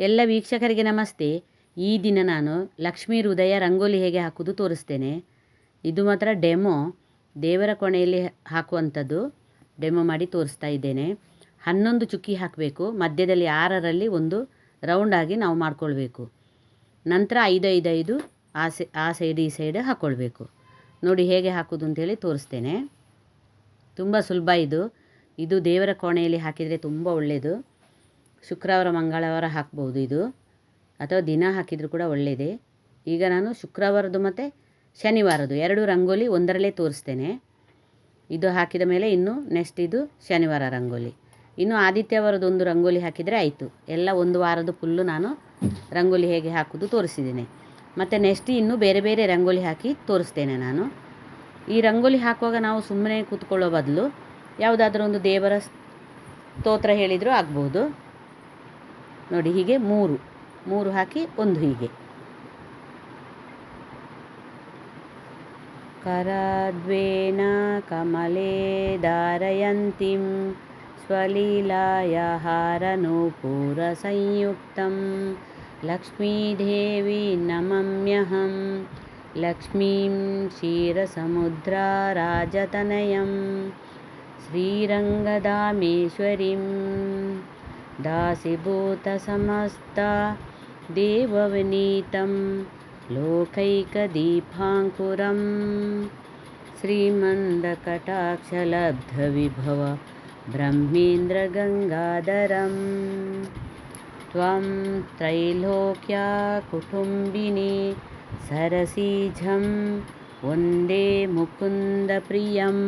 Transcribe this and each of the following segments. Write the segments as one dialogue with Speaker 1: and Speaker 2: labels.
Speaker 1: ಎಲ್ಲ ವೀಕ್ಷಕರಿಗೆ ನಮಸ್ತೆ. ಈ ದಿನ ನಾನು ಲಕ್ಷ್ಮೀ ಹೃದಯ ರಂಗೋಲಿ ಹೇಗೆ ಹಾಕೋದು ತೋರಿಸ್ತೇನೆ. ಇದು ಮಾತ್ರ ಡೆಮೋ, ದೇವರ ಕೋಣೆಯಲ್ಲಿ ಹಾಕುವಂಥದ್ದು ಡೆಮೋ ಮಾಡಿ ತೋರಿಸ್ತಾ ಇದ್ದೇನೆ. 11 ಚುಕ್ಕಿ ಹಾಕಬೇಕು. ಮಧ್ಯದಲ್ಲಿ 6ರಲ್ಲಿ ಒಂದು ರೌಂಡಾಗಿ ನಾವು ಮಾಡ್ಕೊಳ್ಬೇಕು. ನಂತರ 5 ಆ ಸೈಡ್ ಈ ಸೈಡ್ ಹಾಕ್ಕೊಳ್ಬೇಕು. ನೋಡಿ ಹೇಗೆ ಹಾಕೋದು ಅಂತೇಳಿ ತೋರಿಸ್ತೇನೆ. ತುಂಬ ಸುಲಭ ಇದು ದೇವರ ಕೋಣೆಯಲ್ಲಿ ಹಾಕಿದರೆ ತುಂಬ ಒಳ್ಳೆಯದು. ಶುಕ್ರವಾರ ಮಂಗಳವಾರ ಹಾಕ್ಬೋದು ಇದು, ಅಥವಾ ದಿನ ಹಾಕಿದರೂ ಕೂಡ ಒಳ್ಳೆಯದೇ. ಈಗ ನಾನು ಶುಕ್ರವಾರದ್ದು ಮತ್ತು ಶನಿವಾರದ್ದು 2 ರಂಗೋಲಿ ಒಂದರಲ್ಲೇ ತೋರಿಸ್ತೇನೆ. ಇದು ಹಾಕಿದ ಮೇಲೆ ಇನ್ನು ನೆಕ್ಸ್ಟ್ ಇದು ಶನಿವಾರ ರಂಗೋಲಿ, ಇನ್ನು ಆದಿತ್ಯವಾರದ್ದು ಒಂದು ರಂಗೋಲಿ ಹಾಕಿದರೆ ಆಯಿತು. ಎಲ್ಲ ಒಂದು ವಾರದ್ದು ಫುಲ್ಲು ನಾನು ರಂಗೋಲಿ ಹೇಗೆ ಹಾಕೋದು ತೋರಿಸಿದ್ದೇನೆ. ಮತ್ತು ನೆಕ್ಸ್ಟ್ ಇನ್ನು ಬೇರೆ ಬೇರೆ ರಂಗೋಲಿ ಹಾಕಿ ತೋರಿಸ್ತೇನೆ ನಾನು. ಈ ರಂಗೋಲಿ ಹಾಕುವಾಗ ನಾವು ಸುಮ್ಮನೆ ಕೂತ್ಕೊಳ್ಳೋ ಬದಲು ಯಾವುದಾದ್ರೂ ಒಂದು ದೇವರ ಸ್ತೋತ್ರ ಹೇಳಿದರೂ ಆಗ್ಬೋದು. ನೋಡಿ ಹೀಗೆ ಮೂರು ಹಾಕಿ ಒಂದು ಹೀಗೆ ಕರಾದ್ವೇನ ಕಮಲೇ ಧಾರಯಂತಿಂ ಸ್ವಲೀಲಾಯ ಹಾರನೂಪುರ ಸಂಯುಕ್ತಂ ಲಕ್ಷ್ಮೀದೇವಿ ನಮಮ್ಯಹಂ ಲಕ್ಷ್ಮೀಂ ಕ್ಷೀರಸಮುದ್ರಾ ರಾಜತನಯಂ ಶ್ರೀರಂಗಧಾಮೇಶ್ವರಿಂ दासीभूतसमस्त देववनीतं लोकैकदीपाङ्कुरं श्रीमन्दकटाक्षलब्धविभव ब्रह्मेन्द्रगङ्गाधरं त्वं त्रैलोक्या कुटुम्बिनी सरसीजं वन्दे मुकुन्दप्रियम्.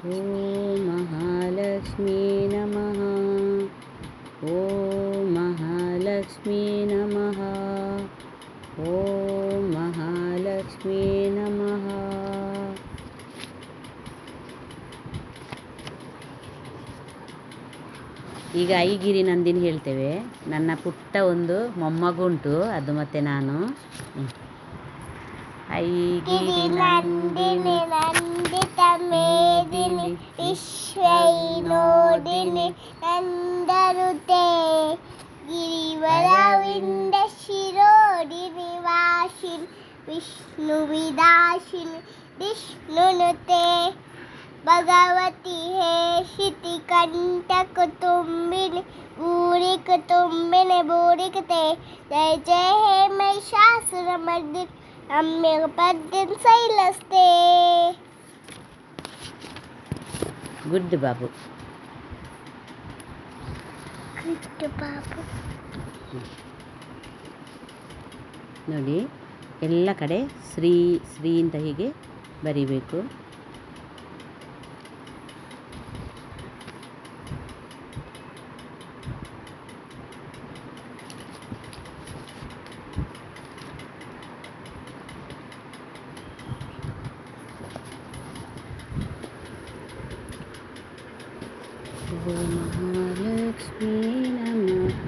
Speaker 1: ಓಂ ಮಹಾಲಕ್ಷ್ಮೀ ನಮಃ. ಓಂ ಮಹಾಲಕ್ಷ್ಮೀ ನಮಃ. ಓಂ ಮಹಾಲಕ್ಷ್ಮೀ ನಮಃ. ಈಗ ಐಗಿರಿ ನಂದಿನಿ ಹೇಳ್ತೇವೆ. ನನ್ನ ಪುಟ್ಟ ಒಂದು ಮೊಮ್ಮಗುಂಟು, ಅದು ಮತ್ತೆ ನಾನು. ಐಗಿರಿ ನಂದಿನಿ
Speaker 2: ನಂದಿತ ಮೇದಿನಿ ವಿಶ್ವೈನೋದಿನಿ ನಂದರುತೆ ಗಿರಿವರವಿಂದ ಶಿರೋಡಿನಿ ವಾಸಿನಿ ವಿಷ್ಣು ವಿದಾಶಿನಿ ವಿಷ್ಣುನುತೆ ಭಗವತಿ ಹೇ ಶಿತಿ ಕಂಠಕ ತುಂಬಿನಿ ಬೂರಿಕ ತುಂಬಿನಿ ಬೂರಿಕತೆ ಜಯ ಜಯ ಹೇ ಮಹಿಷಾಸುರ ಮರ್ದಿನಿ ಅಮ್ಮೆಗ ಪದ್ಯನ್ ಸೈಲಸ್ತೆ.
Speaker 1: ಗುಡ್ ಬಾಬು. ನೋಡಿ ಎಲ್ಲ ಕಡೆ ಶ್ರೀ ಶ್ರೀ ಅಂತ ಹೀಗೆ ಬರಿಬೇಕು. ಓಂ ಮಹಾಲಕ್ಷ್ಮೀ ನಮಃ.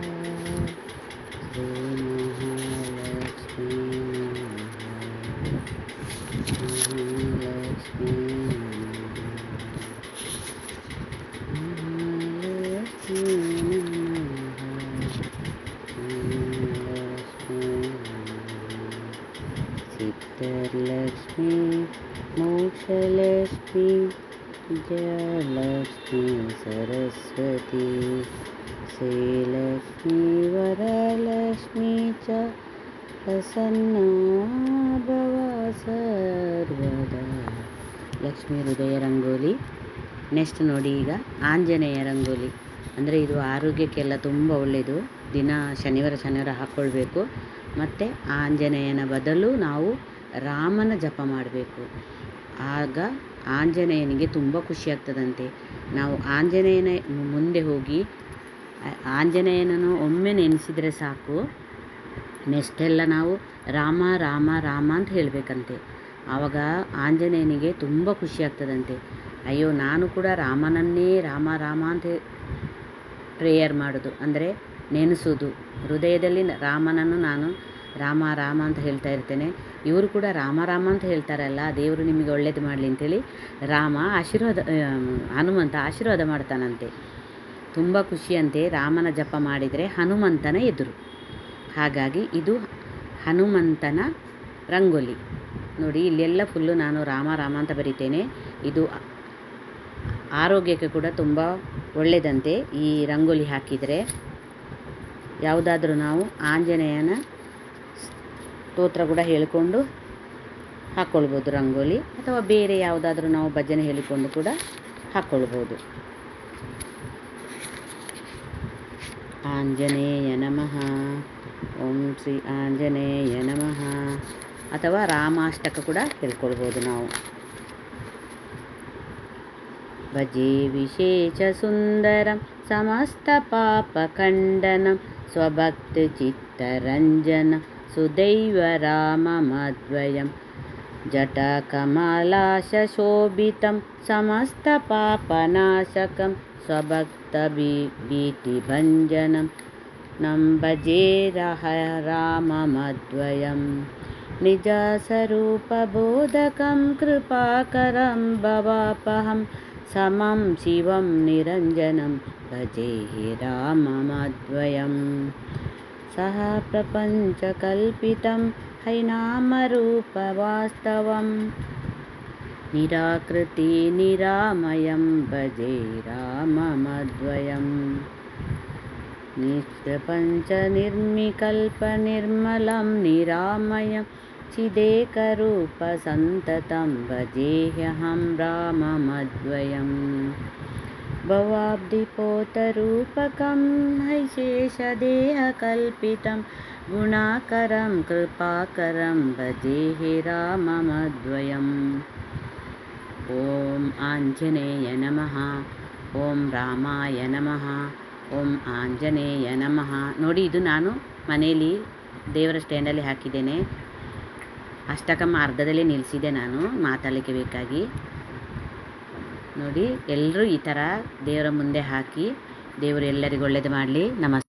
Speaker 1: ಓಂ ಮಹಾಲಕ್ಷ್ಮೀ ಮಹಾಲಕ್ಷ್ಮೀ ಸಿದ್ಧಲಕ್ಷ್ಮೀ ಮೋಕ್ಷಲಕ್ಷ್ಮೀ ಜಯಲಕ್ಷ್ಮೀ ಸರಸ್ವತಿ ಶ್ರೀಲಕ್ಷ್ಮೀ ವರಲಕ್ಷ್ಮೀ ಚ ಪ್ರಸನ್ನಾ ಭವ ಸರ್ವದಾ. ಲಕ್ಷ್ಮೀ ಹೃದಯ ರಂಗೋಲಿ. ನೆಕ್ಸ್ಟ್ ನೋಡಿ ಈಗ ಆಂಜನೇಯ ರಂಗೋಲಿ. ಅಂದರೆ ಇದು ಆರೋಗ್ಯಕ್ಕೆಲ್ಲ ತುಂಬ ಒಳ್ಳೆಯದು. ದಿನ ಶನಿವಾರ ಹಾಕ್ಕೊಳ್ಬೇಕು. ಮತ್ತು ಆಂಜನೇಯನ ಬದಲು ನಾವು ರಾಮನ ಜಪ ಮಾಡಬೇಕು. ಆಗ ಆಂಜನೇಯನಿಗೆ ತುಂಬ ಖುಷಿಯಾಗ್ತದಂತೆ. ನಾವು ಆಂಜನೇಯನ ಮುಂದೆ ಹೋಗಿ ಆಂಜನೇಯನನ್ನು ಒಮ್ಮೆ ನೆನೆಸಿದರೆ ಸಾಕು. ನೆಕ್ಸ್ಟೆಲ್ಲ ನಾವು ರಾಮ ರಾಮ ರಾಮ ಅಂತ ಹೇಳಬೇಕಂತೆ. ಆವಾಗ ಆಂಜನೇಯನಿಗೆ ತುಂಬ ಖುಷಿಯಾಗ್ತದಂತೆ. ಅಯ್ಯೋ ನಾನು ಕೂಡ ರಾಮನನ್ನೇ ರಾಮ ರಾಮ ಅಂತ ಪ್ರೇಯರ್ ಮಾಡೋದು, ಅಂದರೆ ನೆನೆಸೋದು. ಹೃದಯದಲ್ಲಿ ರಾಮನನ್ನು ನಾನು ರಾಮ ರಾಮ ಅಂತ ಹೇಳ್ತಾ ಇರ್ತೇನೆ. ಇವರು ಕೂಡ ರಾಮ ರಾಮ ಅಂತ ಹೇಳ್ತಾರಲ್ಲ, ದೇವರು ನಿಮಗೆ ಒಳ್ಳೇದು ಮಾಡಲಿ ಅಂತೇಳಿ ರಾಮ ಹನುಮಂತ ಆಶೀರ್ವಾದ ಮಾಡ್ತಾನಂತೆ. ತುಂಬ ಖುಷಿಯಂತೆ ರಾಮನ ಜಪ ಮಾಡಿದರೆ ಹನುಮಂತನ ಎದುರು. ಹಾಗಾಗಿ ಇದು ಹನುಮಂತನ ರಂಗೋಲಿ. ನೋಡಿ, ಇಲ್ಲೆಲ್ಲ ಫುಲ್ಲು ನಾನು ರಾಮ ರಾಮ ಅಂತ ಬರಿತೇನೆ. ಇದು ಆರೋಗ್ಯಕ್ಕೆ ಕೂಡ ತುಂಬ ಒಳ್ಳೆಯದಂತೆ ಈ ರಂಗೋಲಿ ಹಾಕಿದರೆ. ಯಾವುದಾದ್ರೂ ನಾವು ಆಂಜನೇಯನ ಸ್ತೋತ್ರ ಕೂಡ ಹೇಳಿಕೊಂಡು ಹಾಕ್ಕೊಳ್ಬೋದು ರಂಗೋಲಿ, ಅಥವಾ ಬೇರೆ ಯಾವುದಾದ್ರೂ ನಾವು ಭಜನೆ ಹೇಳಿಕೊಂಡು ಕೂಡ ಹಾಕ್ಕೊಳ್ಬೋದು. ಆಂಜನೇಯ ನಮಃ, ಓಂ ಶ್ರೀ ಆಂಜನೇಯ ನಮಃ, ಅಥವಾ ರಾಮಾಷ್ಟಕ ಕೂಡ ಹೇಳ್ಕೊಳ್ಬೋದು ನಾವು. ಭಜೆ ವಿಶೇಷ ಸುಂದರಂ ಸಮಸ್ತ ಪಾಪ ಖಂಡನಂ ಸ್ವಭಕ್ತಿ ಚಿತ್ತರಂಜನ ಸುದೈವ ರಾಮಮದ್ವಯಂ ಜಟಕಮಲಾಶ ಶೋಭಿತಂ ಸಮಸ್ತ ಪಾಪನಾಶಕಂ ಸ್ವಭಕ್ತ ಭೀತಿಭಂಜನಂ ನಂ ಭಜೆ ರಾಮಮದ್ವಯಂ ನಿಜ ಸ್ವರೂಪ ಬೋಧಕಂ ಕೃಪಾಕರಂ ಭವಾಪಹಂ ಸಮಂ ಶಿವಂ ನಿರಂಜನಂ ಭಜೆ ರಾಮಮದ್ವಯಂ ಸಹ ಪ್ರಪಂಚಕಲ್ಪಿತಂ ಹೈನಾಮರೂಪವಾಸ್ತವಂ ನಿರಾಕೃತಿ ನಿರಾಮಯಂ ಭಜೆ ರಾಮಮದ್ವಯಂ ನಿಷ್ಪ್ರಪಂಚ ನಿರ್ವಿಕಲ್ಪ ನಿರ್ಮಲಂ ನಿರಾಮಯಂ ಚಿದೇಕರೂಪ ಸಂತತಂ ಭಜೇಹ್ಯಹಂ ರಾಮಮದ್ವಯಂ ಭವಾಬ್ಧಿಪೋತರೂಪಕಂ ಹೈಶೇಷದೇಹಕಲ್ಪಿತಂ ಗುಣಾಕರಂ ಕೃಪಾಕರಂ ಭಜೆ ರಾಮಮದ್ವಯಂ. ಓಂ ಆಂಜನೇಯ ನಮಃ, ಓಂ ರಾಮಾಯ ನಮಃ, ಓಂ ಆಂಜನೇಯ ನಮಃ. ನೋಡಿ, ಇದು ನಾನು ಮನೆಯಲ್ಲಿ ದೇವರ ಸ್ಟ್ಯಾಂಡಲ್ಲಿ ಹಾಕಿದ್ದೇನೆ. ಅಷ್ಟಕಮ್ಮ ಅರ್ಧದಲ್ಲೇ ನಿಲ್ಲಿಸಿದೆ ನಾನು ಮಾತಾಡಲಿಕ್ಕೆ ಬೇಕಾಗಿ. ನೋಡಿ, ಎಲ್ಲರೂ ಈ ಥರ ದೇವರ ಮುಂದೆ ಹಾಕಿ, ದೇವರು ಎಲ್ಲರಿಗೂ ಒಳ್ಳೇದು ಮಾಡಲಿ. ನಮಸ್ತೆ.